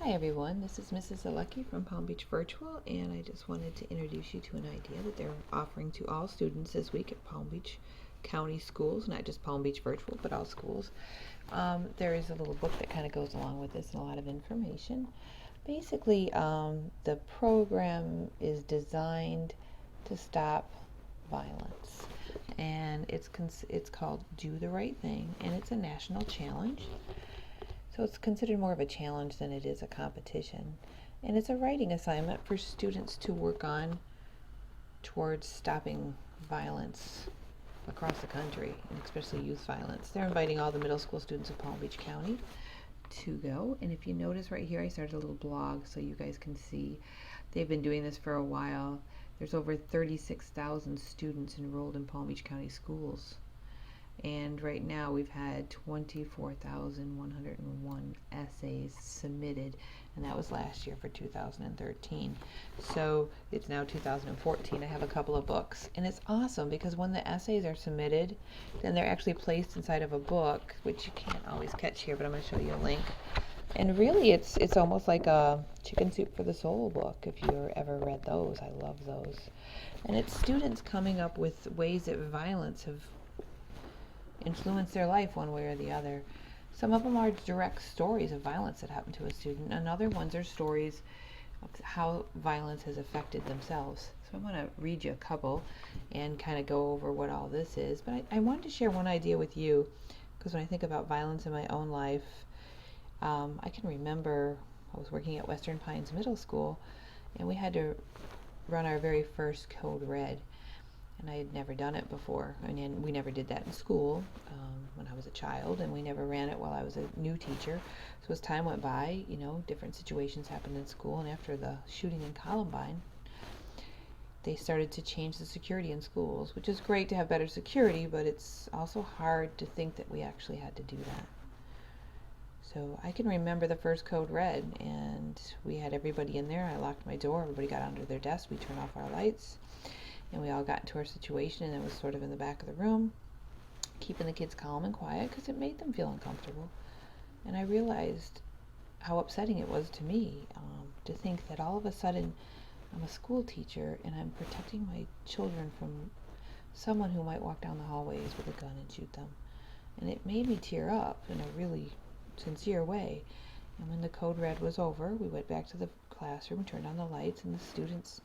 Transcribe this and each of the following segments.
Hi everyone, this is Mrs. Alecki from Palm Beach Virtual, and I just wanted to introduce you to an idea that they're offering to all students this week at Palm Beach County schools, not just Palm Beach Virtual, but all schools. There is a little book that kind of goes along with this and a lot of information. Basically, the program is designed to stop violence, and it's called Do the Right Thing, and it's a national challenge. So it's considered more of a challenge than it is a competition. And it's a writing assignment for students to work on towards stopping violence across the country, and especially youth violence. They're inviting all the middle school students of Palm Beach County to go. And if you notice right here, I started a little blog so you guys can see. They've been doing this for a while. There's over 36,000 students enrolled in Palm Beach County schools. And right now we've had 24,101 essays submitted, and that was last year for 2013. So it's now 2014. I have a couple of books, and it's awesome because when the essays are submitted, then they're actually placed inside of a book, which you can't always catch here, but I'm going to show you a link. And really it's almost like a Chicken Soup for the Soul book, if you ever read those. I love those. And it's students coming up with ways that violence have influence their life one way or the other. Some of them are direct stories of violence that happened to a student, and other ones are stories of how violence has affected themselves. So I want to read you a couple and kind of go over what all this is. But I wanted to share one idea with you, because when I think about violence in my own life, I can remember I was working at Western Pines Middle School, and we had to run our very first Code Red. And I had never done it before, and we never did that in school when I was a child, and we never ran it while I was a new teacher. So as time went by, different situations happened in school, and after the shooting in Columbine, they started to change the security in schools, which is great to have better security, but it's also hard to think that we actually had to do that. So I can remember the first Code Red, and we had everybody in there. I locked my door, everybody got under their desks, we turned off our lights, and we all got into our situation, and it was sort of in the back of the room, keeping the kids calm and quiet because it made them feel uncomfortable. And I realized how upsetting it was to me to think that all of a sudden I'm a school teacher and I'm protecting my children from someone who might walk down the hallways with a gun and shoot them. And it made me tear up in a really sincere way. And when the Code Red was over, we went back to the classroom, turned on the lights, and the students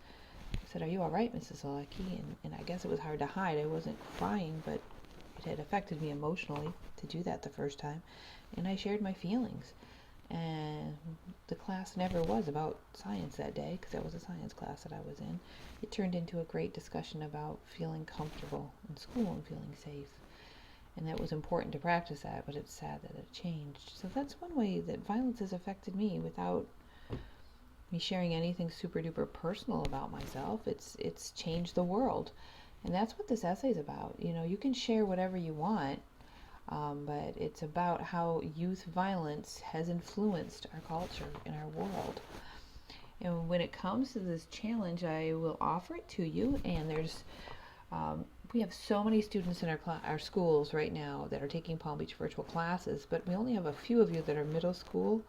said, "Are you all right, Mrs. Alecki?" And I guess it was hard to hide. I wasn't crying, but it had affected me emotionally to do that the first time. And I shared my feelings. And the class never was about science that day, because that was a science class that I was in. It turned into a great discussion about feeling comfortable in school and feeling safe. And that was important to practice that, but it's sad that it changed. So that's one way that violence has affected me without me sharing anything super duper personal about myself. It's changed the world, and that's what this essay is about. You can share whatever you want, but it's about how youth violence has influenced our culture and our world. And when it comes to this challenge, I will offer it to you. And we have so many students in our schools right now that are taking Palm Beach virtual classes, but we only have a few of you that are middle school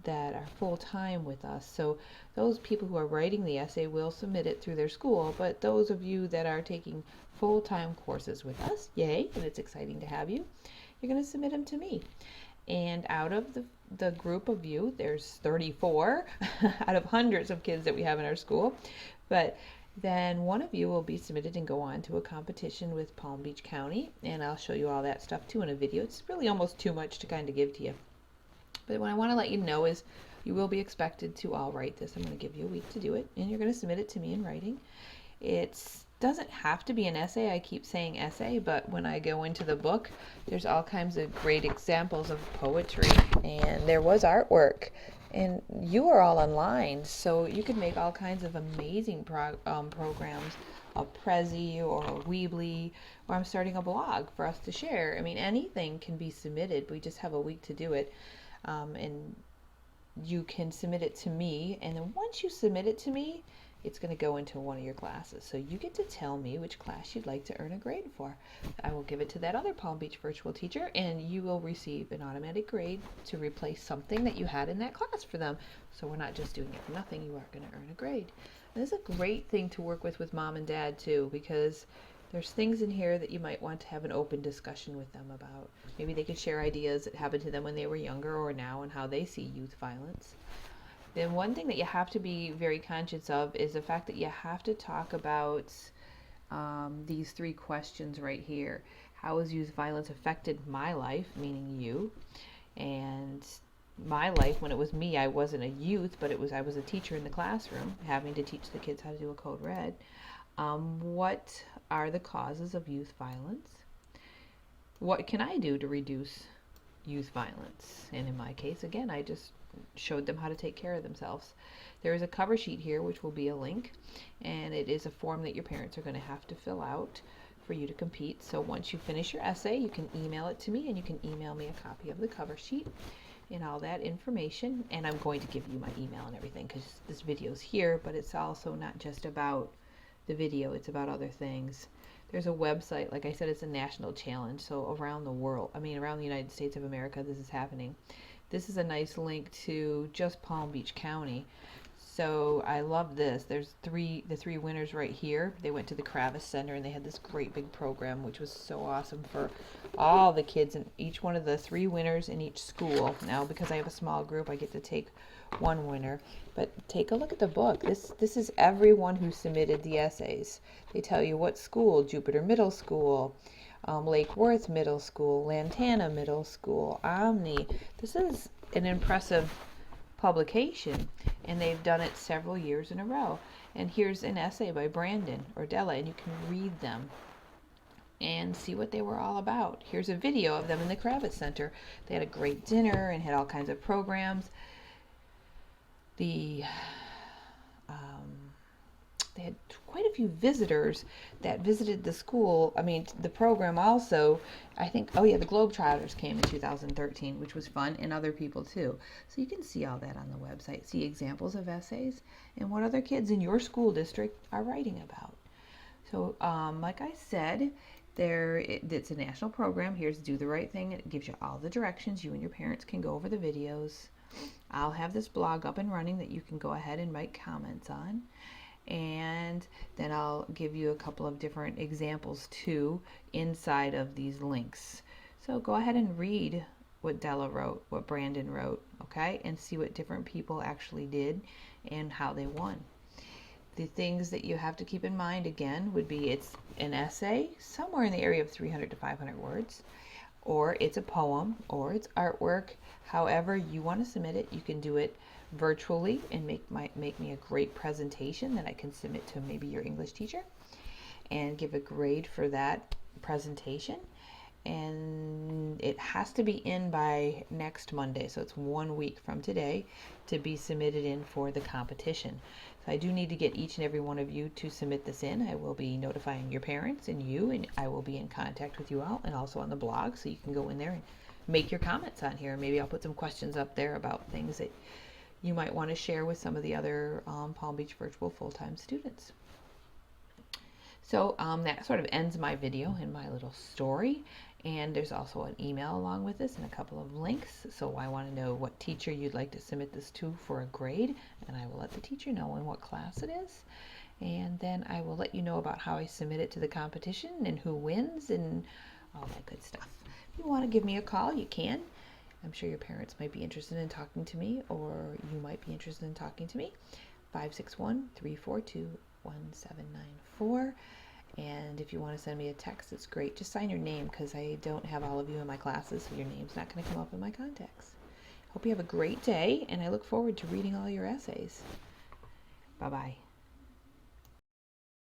that are full-time with us. So those people who are writing the essay will submit it through their school, but those of you that are taking full-time courses with us, yay, and it's exciting to have you, you're going to submit them to me. And out of the group of you, there's 34 out of hundreds of kids that we have in our school, but then one of you will be submitted and go on to a competition with Palm Beach County, and I'll show you all that stuff too in a video. It's really almost too much to kind of give to you. But what I want to let you know is you will be expected to all write this. I'm going to give you a week to do it, and you're going to submit it to me in writing. It doesn't have to be an essay. I keep saying essay, but when I go into the book, there's all kinds of great examples of poetry, and there was artwork. And you are all online, so you can make all kinds of amazing programs, a Prezi or a Weebly, or I'm starting a blog for us to share. I mean, anything can be submitted. We just have a week to do it. And you can submit it to me, and then once you submit it to me, it's going to go into one of your classes. So you get to tell me which class you'd like to earn a grade for. I will give it to that other Palm Beach virtual teacher, and you will receive an automatic grade to replace something that you had in that class for them. So we're not just doing it for nothing. You are going to earn a grade. And this is a great thing to work with mom and dad too, because there's things in here that you might want to have an open discussion with them about. Maybe they could share ideas that happened to them when they were younger or now and how they see youth violence. Then one thing that you have to be very conscious of is the fact that you have to talk about these 3 questions right here. How has youth violence affected my life, meaning you? And my life, when it was me, I wasn't a youth, but I was a teacher in the classroom, having to teach the kids how to do a code red. What are the causes of youth violence? What can I do to reduce youth violence? And in my case, again, I just showed them how to take care of themselves. There is a cover sheet here, which will be a link, and it is a form that your parents are going to have to fill out for you to compete. So once you finish your essay, you can email it to me, and you can email me a copy of the cover sheet and all that information. And I'm going to give you my email and everything, because this video is here, but it's also not just about the video, it's about other things. There's a website, like I said, it's a national challenge, so around the world, around the United States of America, this is happening. This is a nice link to just Palm Beach County. So I love this. There's the 3 winners right here. They went to the Kravis Center and they had this great big program, which was so awesome for all the kids and each one of the 3 winners in each school. Now, because I have a small group, I get to take 1 winner. But take a look at the book. This is everyone who submitted the essays. They tell you what school: Jupiter Middle School, Lake Worth Middle School, Lantana Middle School, Omni. This is an impressive publication, and they've done it several years in a row. And here's an essay by Brandon or Della, and you can read them and see what they were all about. Here's a video of them in the Kravis Center. They had a great dinner and had all kinds of programs. They had quite a few visitors that visited the school. The program also, I think, the Globetrotters came in 2013, which was fun, and other people too. So you can see all that on the website, see examples of essays and what other kids in your school district are writing about. So like I said, it's a national program. Here's Do the Right Thing. It gives you all the directions. You and your parents can go over the videos. I'll have this blog up and running that you can go ahead and write comments on. And then I'll give you a couple of different examples too inside of these links. So go ahead and read what Della wrote, what Brandon wrote, okay? And see what different people actually did and how they won. The things that you have to keep in mind, again, would be it's an essay somewhere in the area of 300 to 500 words, or it's a poem, or it's artwork. However you want to submit it, you can do it virtually and make me a great presentation that I can submit to maybe your English teacher and give a grade for that presentation. And it has to be in by next Monday, so it's 1 week from today to be submitted in for the competition. So I do need to get each and every one of you to submit this in. I will be notifying your parents and you, and I will be in contact with you all, and also on the blog, so you can go in there and make your comments on here. Maybe I'll put some questions up there about things that you might want to share with some of the other Palm Beach virtual full-time students. So that sort of ends my video and my little story. And there's also an email along with this and a couple of links. So I want to know what teacher you'd like to submit this to for a grade, and I will let the teacher know in what class it is. And then I will let you know about how I submit it to the competition and who wins and all that good stuff. If you want to give me a call, you can. I'm sure your parents might be interested in talking to me, or you might be interested in talking to me. 561-342-1794. And if you want to send me a text, it's great. Just sign your name, because I don't have all of you in my classes, so your name's not going to come up in my contacts. Hope you have a great day, and I look forward to reading all your essays. Bye-bye.